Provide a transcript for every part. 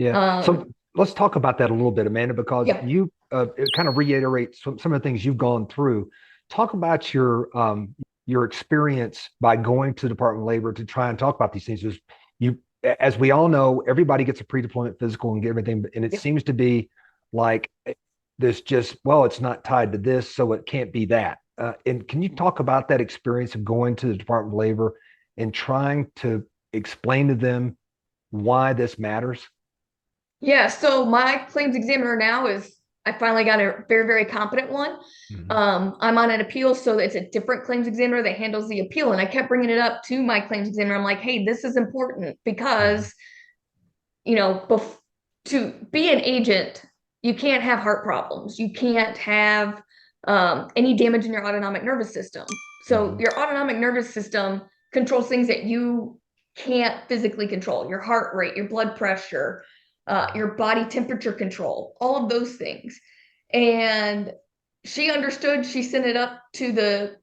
Yeah. Um, So let's talk about that a little bit, Amanda, because yeah, you it kind of reiterate some of the things you've gone through. Talk about your experience by going to the Department of Labor to try and talk about these things. You, as we all know, everybody gets a pre-deployment physical and get everything, and it yeah, seems to be like this just, well, it's not tied to this, so it can't be that. And can you talk about that experience of going to the Department of Labor and trying to explain to them why this matters? yeah. So my claims examiner now is I finally got a very, very competent one. Mhm. I'm on an appeal, so it's a different claims examiner that handles the appeal. And I kept bringing it up to my claims examiner. I'm like, hey, this is important Mhm. because, you know, to be an agent, you can't have heart problems. You can't have any damage in your autonomic nervous system. So Mhm. your autonomic nervous system controls things that you can't physically control: your heart rate, your blood pressure, your body temperature control, all of those things. And she understood. She sent it up to the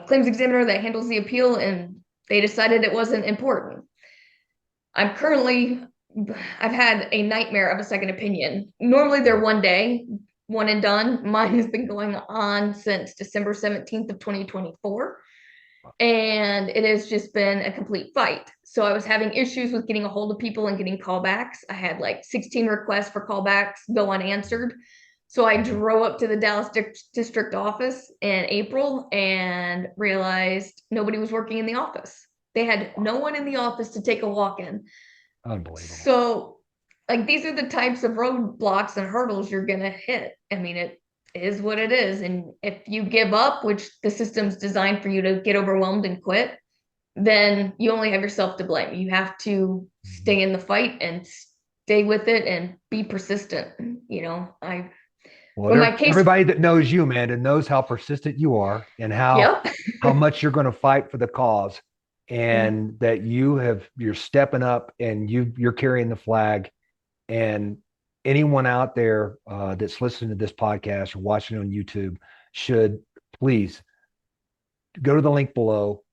claims examiner that handles the appeal, and they decided it wasn't important. I'm currently, I've had a nightmare of a second opinion. Normally they're one day, one and done. Mine has been going on since December 17th of 2024. And it has just been a complete fight. So I was having issues with getting a hold of people and getting callbacks. I had like 16 requests for callbacks go unanswered. So I Mhm. drove up to the Dallas district office in April and realized nobody was working in the office. They had no one in the office to take a walk in. Unbelievable. So, like, these are the types of roadblocks and hurdles you're going to hit. I mean, it is what it is. And if you give up, which the system's designed for you to get overwhelmed and quit, then you only have yourself to blame. You have to Mhm. stay in the fight and stay with it and be persistent. You know, Well, when my case, everybody that knows you, Amanda, knows how persistent you are and yep. how much you're going to fight for the cause, and that you're stepping up and you're carrying the flag. And anyone out there that's listening to this podcast or watching on YouTube should please go to the link below,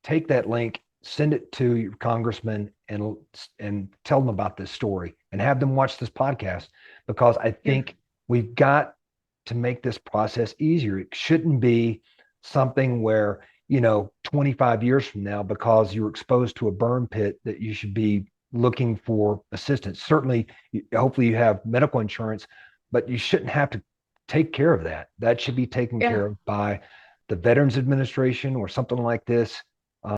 take that link, send it to your congressman, and tell them about this story and have them watch this podcast, because I Yeah. think we've got to make this process easier. It shouldn't be something where, 25 years from now, because you were exposed to a burn pit, that you should be looking for assistance. Certainly, hopefully you have medical insurance, but you shouldn't have to take care of that. That should be taken care Yeah. of by the Veterans Administration or something like this.